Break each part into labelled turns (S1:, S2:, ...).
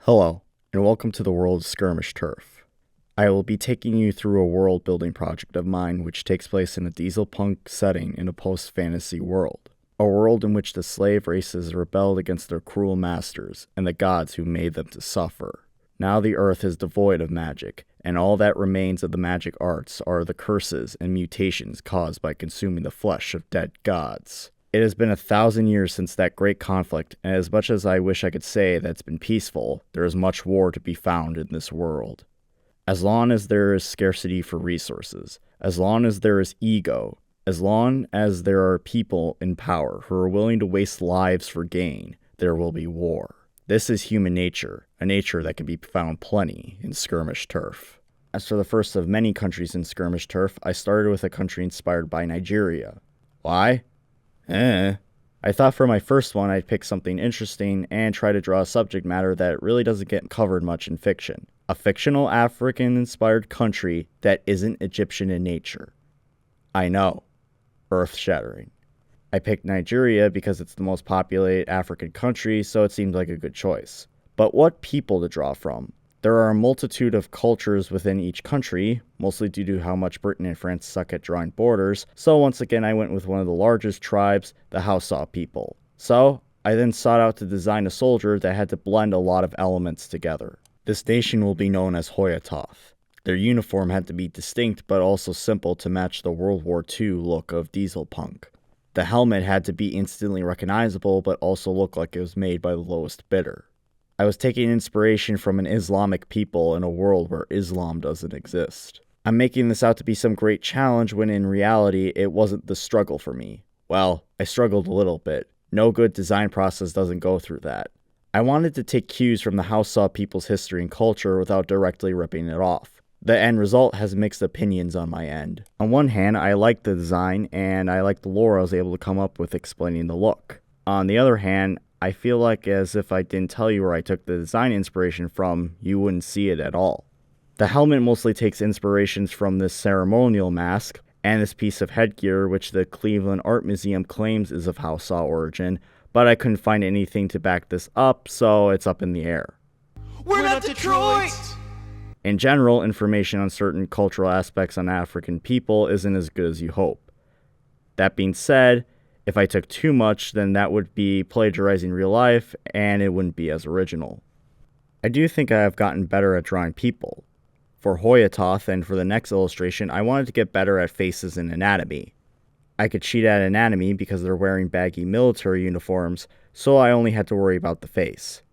S1: Hello, and welcome to the world of Skirmish Turf. I will be taking you through a world building project of mine which takes place in a diesel punk setting in a post-fantasy world. A world in which the slave races rebelled against their cruel masters and the gods who made them to suffer. Now the earth is devoid of magic, and all that remains of the magic arts are the curses and mutations caused by consuming the flesh of dead gods. It has been 1,000 years since that great conflict, and as much as I wish I could say that it's been peaceful, there is much war to be found in this world. As long as there is scarcity for resources, as long as there is ego, as long as there are people in power who are willing to waste lives for gain, there will be war. This is human nature, a nature that can be found plenty in Skirmish Turf. As for the first of many countries in Skirmish Turf, I started with a country inspired by Nigeria. Why? I thought for my first one I'd pick something interesting and try to draw a subject matter that really doesn't get covered much in fiction. A fictional African-inspired country that isn't Egyptian in nature. I know. Earth-shattering. I picked Nigeria because it's the most populated African country, so it seemed like a good choice. But what people to draw from? There are a multitude of cultures within each country, mostly due to how much Britain and France suck at drawing borders, so once again I went with one of the largest tribes, the Hoyatoth people. So, I then sought out to design a soldier that had to blend a lot of elements together. This nation will be known as Hoyatoth. Their uniform had to be distinct but also simple to match the World War II look of diesel punk. The helmet had to be instantly recognizable but also look like it was made by the lowest bidder. I was taking inspiration from an Islamic people in a world where Islam doesn't exist. I'm making this out to be some great challenge when in reality it wasn't the struggle for me. Well, I struggled a little bit. No good design process doesn't go through that. I wanted to take cues from the Hausa people's history and culture without directly ripping it off. The end result has mixed opinions on my end. On one hand, I liked the design and I liked the lore I was able to come up with explaining the look. On the other hand, I feel like as if I didn't tell you where I took the design inspiration from, you wouldn't see it at all. The helmet mostly takes inspirations from this ceremonial mask and this piece of headgear which the Cleveland Art Museum claims is of Hausa origin, but I couldn't find anything to back this up, so it's up in the air.
S2: We're not Detroit!
S1: In general, information on certain cultural aspects on African people isn't as good as you hope. That being said, if I took too much, then that would be plagiarizing real life, and it wouldn't be as original. I do think I have gotten better at drawing people. For Hoyatoth and for the next illustration, I wanted to get better at faces and anatomy. I could cheat at anatomy because they're wearing baggy military uniforms, so I only had to worry about the face.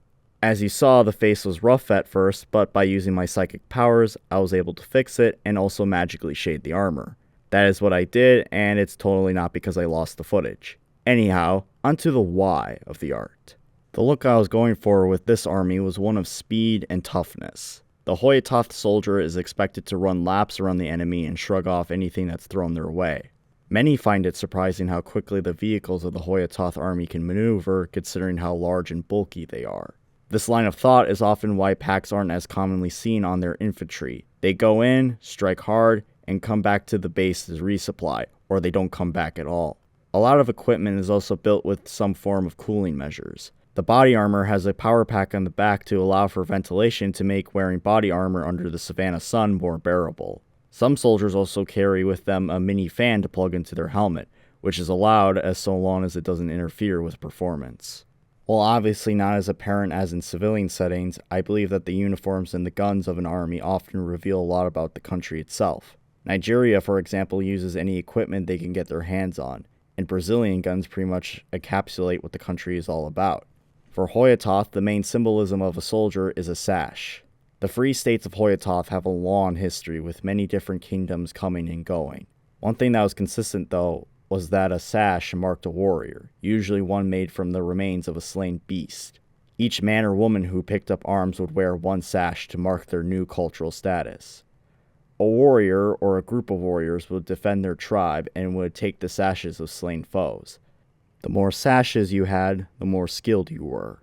S1: As you saw, the face was rough at first, but by using my psychic powers, I was able to fix it and also magically shade the armor. That is what I did, and it's totally not because I lost the footage. Anyhow, onto the why of the art. The look I was going for with this army was one of speed and toughness. The Hoyatoth soldier is expected to run laps around the enemy and shrug off anything that's thrown their way. Many find it surprising how quickly the vehicles of the Hoyatoth army can maneuver, considering how large and bulky they are. This line of thought is often why packs aren't as commonly seen on their infantry. They go in, strike hard, and come back to the base to resupply, or they don't come back at all. A lot of equipment is also built with some form of cooling measures. The body armor has a power pack on the back to allow for ventilation to make wearing body armor under the Savannah sun more bearable. Some soldiers also carry with them a mini fan to plug into their helmet, which is allowed as so long as it doesn't interfere with performance. While obviously not as apparent as in civilian settings, I believe that the uniforms and the guns of an army often reveal a lot about the country itself. Nigeria, for example, uses any equipment they can get their hands on, and Brazilian guns pretty much encapsulate what the country is all about. For Hoyatoth, the main symbolism of a soldier is a sash. The free states of Hoyatoth have a long history with many different kingdoms coming and going. One thing that was consistent, though, was that a sash marked a warrior, usually one made from the remains of a slain beast. Each man or woman who picked up arms would wear one sash to mark their new cultural status. A warrior or a group of warriors would defend their tribe and would take the sashes of slain foes. The more sashes you had, the more skilled you were.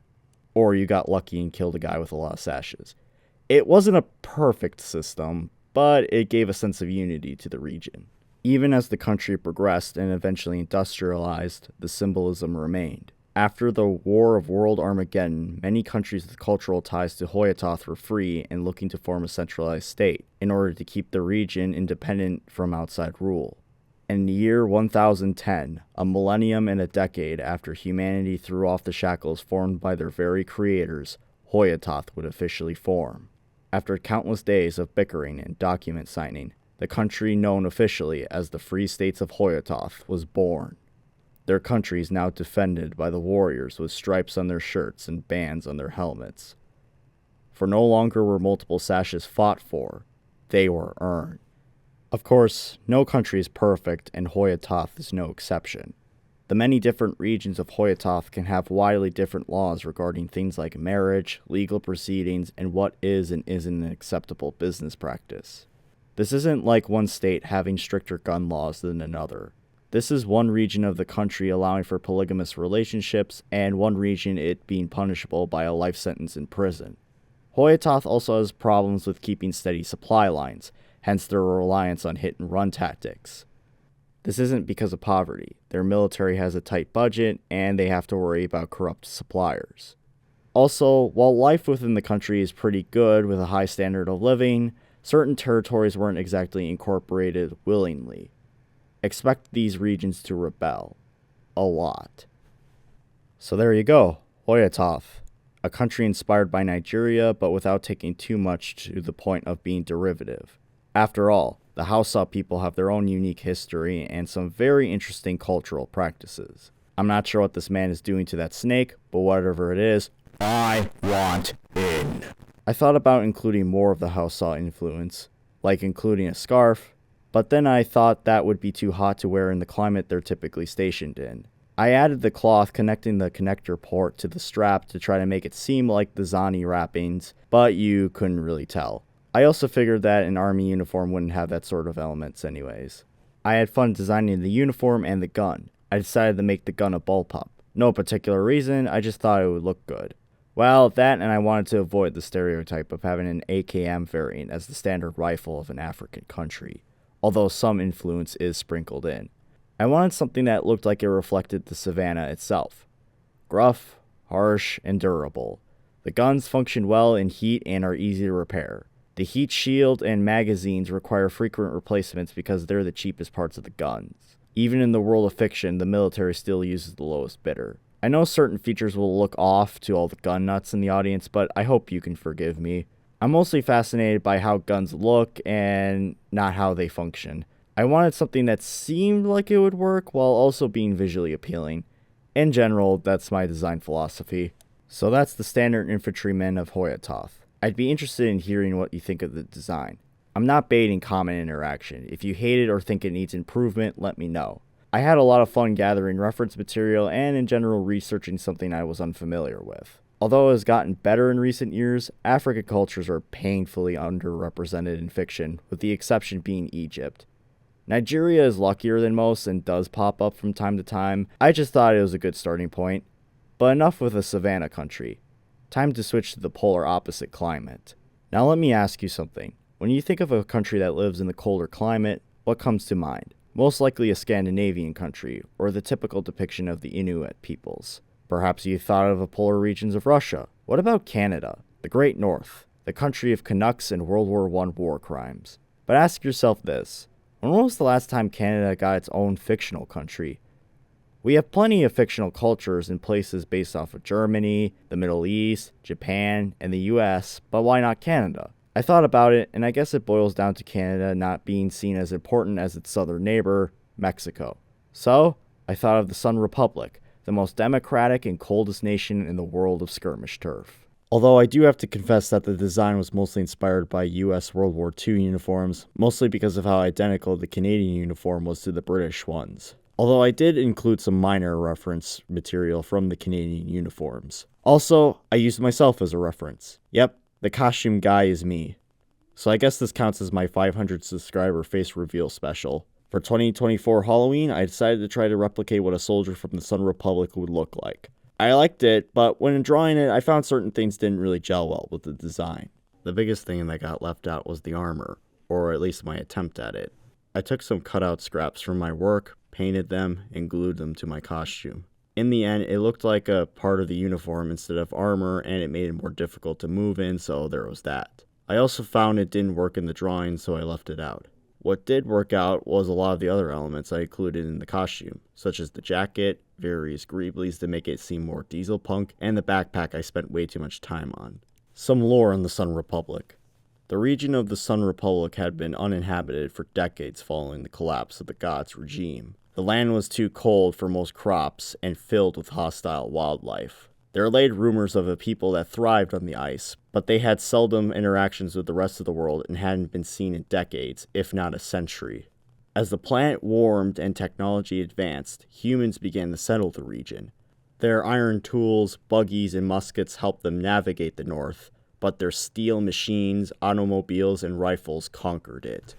S1: Or you got lucky and killed a guy with a lot of sashes. It wasn't a perfect system, but it gave a sense of unity to the region. Even as the country progressed and eventually industrialized, the symbolism remained. After the War of World Armageddon, many countries with cultural ties to Hoyatoth were free and looking to form a centralized state in order to keep the region independent from outside rule. In the year 1010, a millennium and a decade after humanity threw off the shackles formed by their very creators, Hoyatoth would officially form. After countless days of bickering and document signing, the country known officially as the Free States of Hoyatoth was born. Their country is now defended by the warriors with stripes on their shirts and bands on their helmets. For no longer were multiple sashes fought for, they were earned. Of course, no country is perfect, and Hoyatoth is no exception. The many different regions of Hoyatoth can have widely different laws regarding things like marriage, legal proceedings, and what is and isn't an acceptable business practice. This isn't like one state having stricter gun laws than another. This is one region of the country allowing for polygamous relationships, and one region it being punishable by a life sentence in prison. Hoyatoth also has problems with keeping steady supply lines, hence their reliance on hit-and-run tactics. This isn't because of poverty. Their military has a tight budget, and they have to worry about corrupt suppliers. Also, while life within the country is pretty good with a high standard of living, certain territories weren't exactly incorporated willingly. Expect these regions to rebel. A lot. So there you go, Hoyatoth, a country inspired by Nigeria but without taking too much to the point of being derivative. After all, the Hausa people have their own unique history and some very interesting cultural practices. I'm not sure what this man is doing to that snake, but whatever it is, I want in. I thought about including more of the Hausa influence, like including a scarf, but then I thought that would be too hot to wear in the climate they're typically stationed in. I added the cloth connecting the connector port to the strap to try to make it seem like the Zani wrappings, but you couldn't really tell. I also figured that an army uniform wouldn't have that sort of elements anyways. I had fun designing the uniform and the gun. I decided to make the gun a bullpup. No particular reason, I just thought it would look good. Well, that and I wanted to avoid the stereotype of having an AKM variant as the standard rifle of an African country, although some influence is sprinkled in. I wanted something that looked like it reflected the Savannah itself. Gruff, harsh, and durable. The guns function well in heat and are easy to repair. The heat shield and magazines require frequent replacements because they're the cheapest parts of the guns. Even in the world of fiction, the military still uses the lowest bidder. I know certain features will look off to all the gun nuts in the audience, but I hope you can forgive me. I'm mostly fascinated by how guns look and not how they function. I wanted something that seemed like it would work while also being visually appealing. In general, that's my design philosophy. So that's the standard infantryman of Hoyatoth. I'd be interested in hearing what you think of the design. I'm not baiting comment interaction. If you hate it or think it needs improvement, let me know. I had a lot of fun gathering reference material and in general researching something I was unfamiliar with. Although it has gotten better in recent years, African cultures are painfully underrepresented in fiction, with the exception being Egypt. Nigeria is luckier than most and does pop up from time to time. I just thought it was a good starting point. But enough with a Savannah country. Time to switch to the polar opposite climate. Now let me ask you something. When you think of a country that lives in the colder climate, what comes to mind? Most likely a Scandinavian country, or the typical depiction of the Inuit peoples. Perhaps you thought of the polar regions of Russia. What about Canada, the Great North, the country of Canucks and World War I war crimes? But ask yourself this. When was the last time Canada got its own fictional country? We have plenty of fictional cultures in places based off of Germany, the Middle East, Japan, and the US, but why not Canada? I thought about it, and I guess it boils down to Canada not being seen as important as its southern neighbor, Mexico. So, I thought of the Sun Republic, the most democratic and coldest nation in the world of skirmish turf. Although I do have to confess that the design was mostly inspired by US World War II uniforms, mostly because of how identical the Canadian uniform was to the British ones. Although I did include some minor reference material from the Canadian uniforms. Also, I used myself as a reference. Yep, the costume guy is me. So I guess this counts as my 500 subscriber face reveal special. For 2024 Halloween, I decided to try to replicate what a soldier from the Sun Republic would look like. I liked it, but when drawing it, I found certain things didn't really gel well with the design. The biggest thing that got left out was the armor, or at least my attempt at it. I took some cutout scraps from my work, painted them, and glued them to my costume. In the end, it looked like a part of the uniform instead of armor, and it made it more difficult to move in, so there was that. I also found it didn't work in the drawing, so I left it out. What did work out was a lot of the other elements I included in the costume, such as the jacket, various greeblies to make it seem more diesel punk, and the backpack I spent way too much time on. Some lore on the Sun Republic. The region of the Sun Republic had been uninhabited for decades following the collapse of the gods' regime. The land was too cold for most crops and filled with hostile wildlife. There laid rumors of a people that thrived on the ice, but they had seldom interactions with the rest of the world and hadn't been seen in decades, if not a century. As the planet warmed and technology advanced, humans began to settle the region. Their iron tools, buggies, and muskets helped them navigate the north, but their steel machines, automobiles, and rifles conquered it.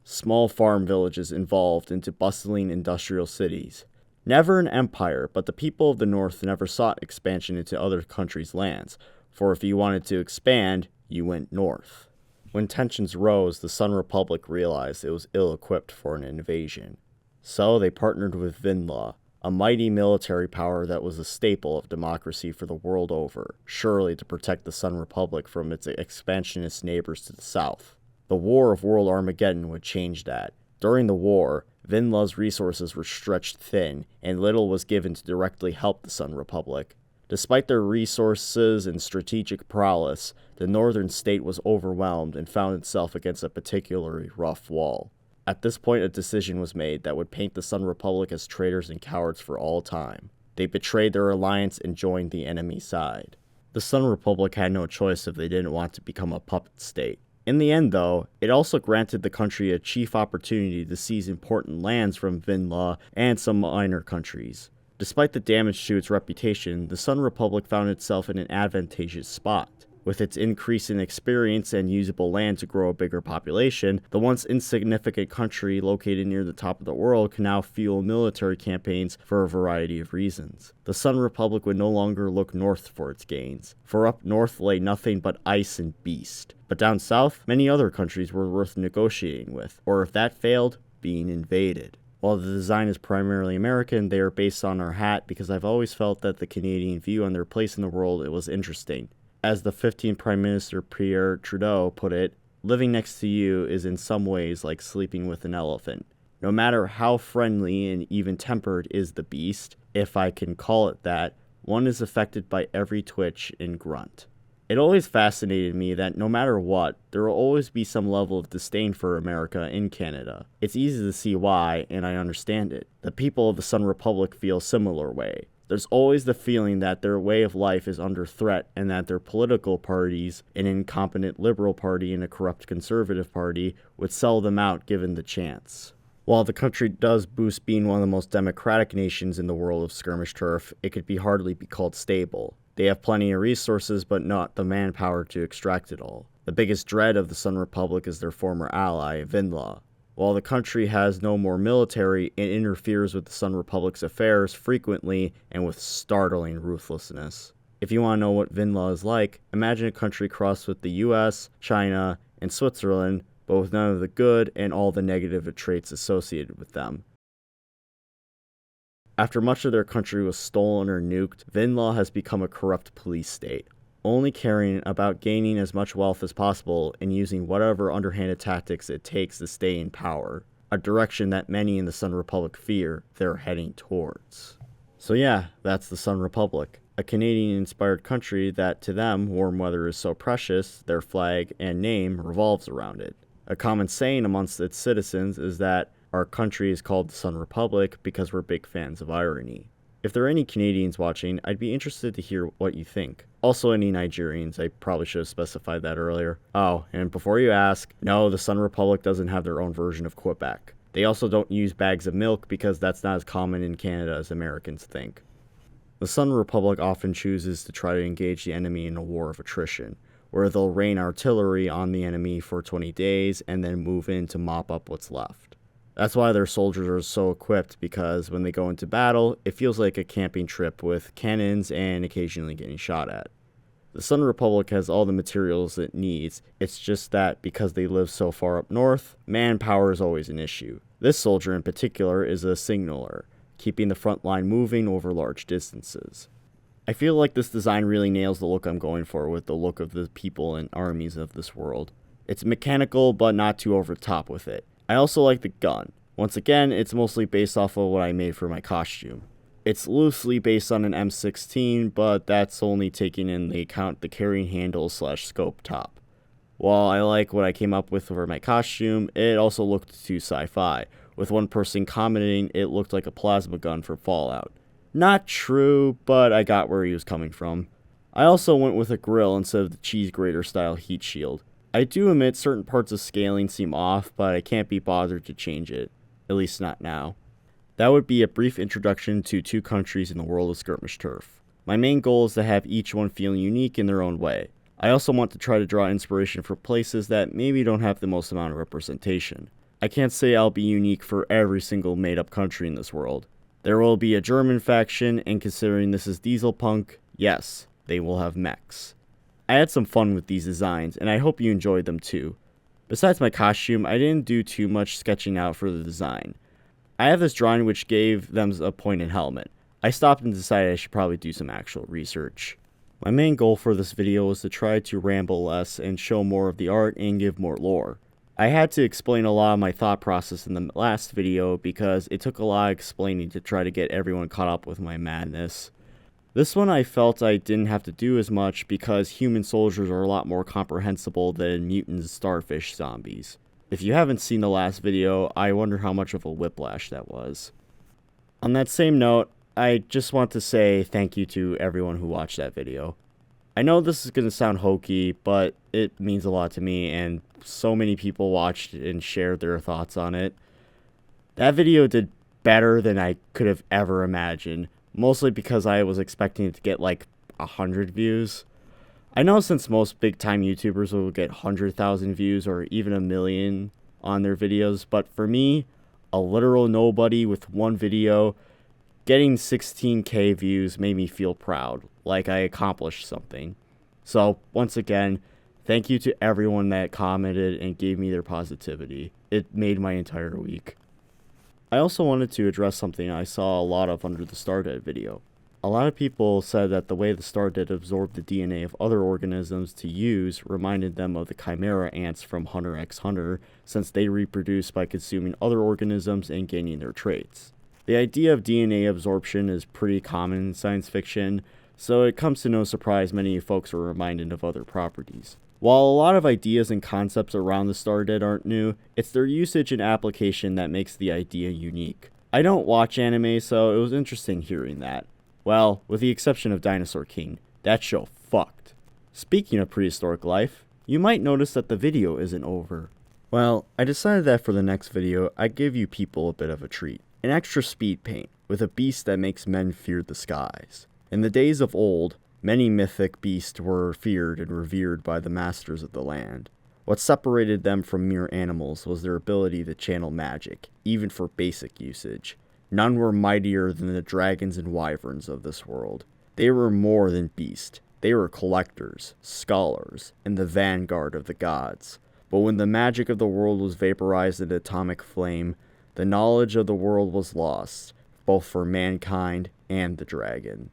S1: Small farm villages evolved into bustling industrial cities. Never an empire, but the people of the north never sought expansion into other countries' lands, for if you wanted to expand, you went north. When tensions rose, the Sun Republic realized it was ill-equipped for an invasion. So they partnered with Vinlaw, a mighty military power that was a staple of democracy for the world over, surely to protect the Sun Republic from its expansionist neighbors to the south. The War of World Armageddon would change that. During the war, Vinlaw's resources were stretched thin, and little was given to directly help the Sun Republic. Despite their resources and strategic prowess, the northern state was overwhelmed and found itself against a particularly rough wall. At this point, a decision was made that would paint the Sun Republic as traitors and cowards for all time. They betrayed their alliance and joined the enemy side. The Sun Republic had no choice if they didn't want to become a puppet state. In the end, though, it also granted the country a chief opportunity to seize important lands from Vinlaw and some minor countries. Despite the damage to its reputation, the Sun Republic found itself in an advantageous spot. With its increase in experience and usable land to grow a bigger population, the once insignificant country located near the top of the world can now fuel military campaigns for a variety of reasons. The Sun Republic would no longer look north for its gains, for up north lay nothing but ice and beast. But down south, many other countries were worth negotiating with, or if that failed, being invaded. While the design is primarily American, they are based on our hat because I've always felt that the Canadian view on their place in the world was interesting. As the 15th Prime Minister Pierre Trudeau put it, living next to you is in some ways like sleeping with an elephant. No matter how friendly and even-tempered is the beast, if I can call it that, one is affected by every twitch and grunt. It always fascinated me that no matter what, there will always be some level of disdain for America in Canada. It's easy to see why, and I understand it. The people of the Sun Republic feel a similar way. There's always the feeling that their way of life is under threat and that their political parties, an incompetent Liberal Party and a corrupt Conservative Party, would sell them out given the chance. While the country does boast being one of the most democratic nations in the world of Skirmish Turf, it could hardly be called stable. They have plenty of resources, but not the manpower to extract it all. The biggest dread of the Sun Republic is their former ally, Vinlaw. While the country has no more military, it interferes with the Sun Republic's affairs frequently and with startling ruthlessness. If you want to know what Vinlaw is like, imagine a country crossed with the US, China, and Switzerland, but with none of the good and all the negative traits associated with them. After much of their country was stolen or nuked, Vinlaw has become a corrupt police state, only caring about gaining as much wealth as possible and using whatever underhanded tactics it takes to stay in power, a direction that many in the Sun Republic fear they're heading towards. So yeah, that's the Sun Republic, a Canadian-inspired country that to them warm weather is so precious, their flag and name revolves around it. A common saying amongst its citizens is that our country is called the Sun Republic because we're big fans of irony. If there are any Canadians watching, I'd be interested to hear what you think. Also any Nigerians, I probably should have specified that earlier. Oh, and before you ask, no, the Sun Republic doesn't have their own version of Quebec. They also don't use bags of milk because that's not as common in Canada as Americans think. The Sun Republic often chooses to try to engage the enemy in a war of attrition, where they'll rain artillery on the enemy for 20 days and then move in to mop up what's left. That's why their soldiers are so equipped, because when they go into battle, it feels like a camping trip with cannons and occasionally getting shot at. The Sun Republic has all the materials it needs, it's just that because they live so far up north, manpower is always an issue. This soldier in particular is a signaler. keeping the front line moving over large distances. I feel like this design really nails the look I'm going for with the look of the people and armies of this world. It's mechanical, but not too over the top with it. I also like the gun. Once again, it's mostly based off of what I made for my costume. It's loosely based on an M16, but that's only taking into account the carrying handle / scope top. While I like what I came up with for my costume, it also looked too sci-fi, with one person commenting it looked like a plasma gun from Fallout. Not true, but I got where he was coming from. I also went with a grill instead of the cheese grater style heat shield. I do admit certain parts of scaling seem off, but I can't be bothered to change it. At least not now. That would be a brief introduction to 2 countries in the world of Skirmish Turf. My main goal is to have each one feeling unique in their own way. I also want to try to draw inspiration for places that maybe don't have the most amount of representation. I can't say I'll be unique for every single made-up country in this world. There will be a German faction, and considering this is diesel punk, yes, they will have mechs. I had some fun with these designs, and I hope you enjoyed them too. Besides my costume, I didn't do too much sketching out for the design. I have this drawing which gave them a pointed helmet. I stopped and decided I should probably do some actual research. My main goal for this video was to try to ramble less and show more of the art and give more lore. I had to explain a lot of my thought process in the last video because it took a lot of explaining to try to get everyone caught up with my madness. This one I felt I didn't have to do as much because human soldiers are a lot more comprehensible than mutant starfish zombies. If you haven't seen the last video, I wonder how much of a whiplash that was. On that same note, I just want to say thank you to everyone who watched that video. I know this is going to sound hokey, but it means a lot to me, and so many people watched and shared their thoughts on it. That video did better than I could have ever imagined, mostly because I was expecting it to get like 100 views. I know since most big-time YouTubers will get 100,000 views or even 1 million on their videos, but for me, a literal nobody with one video, getting 16k views made me feel proud, like I accomplished something. So, once again, thank you to everyone that commented and gave me their positivity. It made my entire week. I also wanted to address something I saw a lot of under the Stardead video. A lot of people said that the way the Stardead absorbed the DNA of other organisms to use reminded them of the Chimera ants from Hunter x Hunter, since they reproduce by consuming other organisms and gaining their traits. The idea of DNA absorption is pretty common in science fiction, so it comes to no surprise many folks are reminded of other properties. While a lot of ideas and concepts around the Stardead aren't new, it's their usage and application that makes the idea unique. I don't watch anime, so it was interesting hearing that. Well, with the exception of Dinosaur King, that show fucked. Speaking of prehistoric life, you might notice that the video isn't over. Well, I decided that for the next video, I'd give you people a bit of a treat. An extra speed paint, with a beast that makes men fear the skies. In the days of old, many mythic beasts were feared and revered by the masters of the land. What separated them from mere animals was their ability to channel magic, even for basic usage. None were mightier than the dragons and wyverns of this world. They were more than beasts. They were collectors, scholars, and the vanguard of the gods. But when the magic of the world was vaporized in atomic flame, the knowledge of the world was lost, both for mankind and the dragon.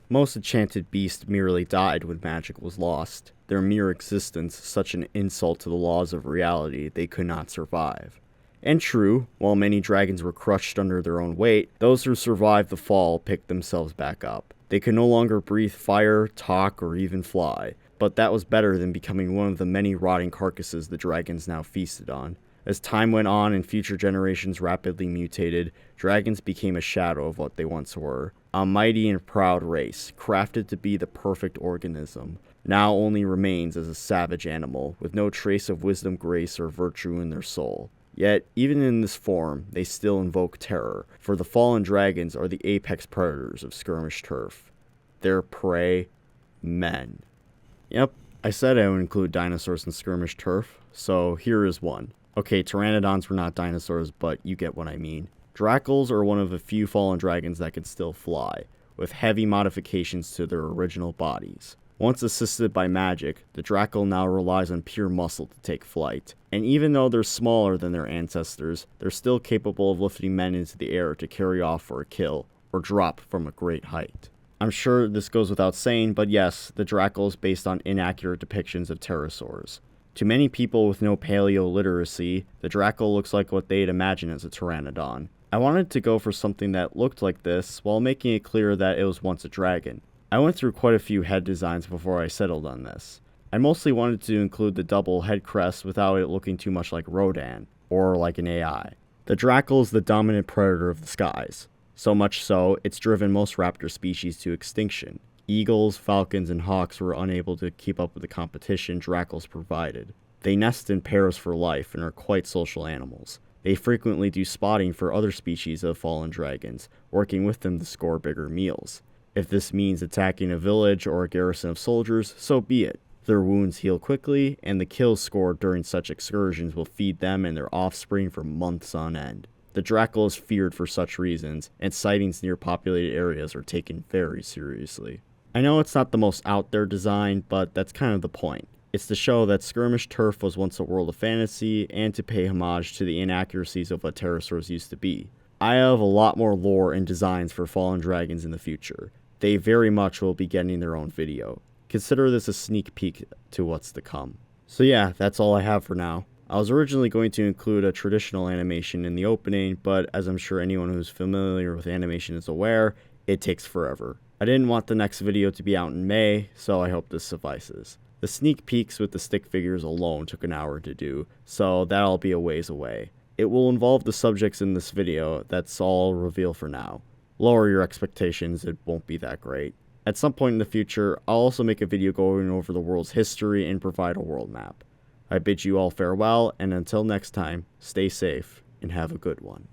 S1: Most enchanted beasts merely died when magic was lost. Their mere existence such an insult to the laws of reality they could not survive. And true, while many dragons were crushed under their own weight, those who survived the fall picked themselves back up. They could no longer breathe fire, talk, or even fly, but that was better than becoming one of the many rotting carcasses the dragons now feasted on. As time went on and future generations rapidly mutated, dragons became a shadow of what they once were. A mighty and proud race, crafted to be the perfect organism, now only remains as a savage animal, with no trace of wisdom, grace, or virtue in their soul. Yet, even in this form, they still invoke terror, for the fallen dragons are the apex predators of Skirmish Turf. Their prey, men. Yep, I said I would include dinosaurs in Skirmish Turf, so here is one. Okay, pteranodons were not dinosaurs, but you get what I mean. Dracals are one of the few fallen dragons that can still fly, with heavy modifications to their original bodies. Once assisted by magic, the Drackle now relies on pure muscle to take flight, and even though they're smaller than their ancestors, they're still capable of lifting men into the air to carry off for a kill, or drop from a great height. I'm sure this goes without saying, but yes, the Drackle is based on inaccurate depictions of pterosaurs. To many people with no paleo-literacy, the Drackle looks like what they'd imagine as a pteranodon. I wanted to go for something that looked like this, while making it clear that it was once a dragon. I went through quite a few head designs before I settled on this. I mostly wanted to include the double head crest without it looking too much like Rodan, or like an AI. The Drackle is the dominant predator of the skies. So much so, it's driven most raptor species to extinction. Eagles, falcons, and hawks were unable to keep up with the competition Drackles provided. They nest in pairs for life and are quite social animals. They frequently do spotting for other species of fallen dragons, working with them to score bigger meals. If this means attacking a village or a garrison of soldiers, so be it. Their wounds heal quickly, and the kills scored during such excursions will feed them and their offspring for months on end. The Drackle is feared for such reasons, and sightings near populated areas are taken very seriously. I know it's not the most out there design, but that's kind of the point. It's to show that Skirmish Turf was once a world of fantasy, and to pay homage to the inaccuracies of what pterosaurs used to be. I have a lot more lore and designs for fallen dragons in the future. They very much will be getting their own video. Consider this a sneak peek to what's to come. So yeah, that's all I have for now. I was originally going to include a traditional animation in the opening, but as I'm sure anyone who's familiar with animation is aware, it takes forever. I didn't want the next video to be out in May, so I hope this suffices. The sneak peeks with the stick figures alone took an hour to do, so that'll be a ways away. It will involve the subjects in this video, that's all I'll reveal for now. Lower your expectations, it won't be that great. At some point in the future, I'll also make a video going over the world's history and provide a world map. I bid you all farewell, and until next time, stay safe and have a good one.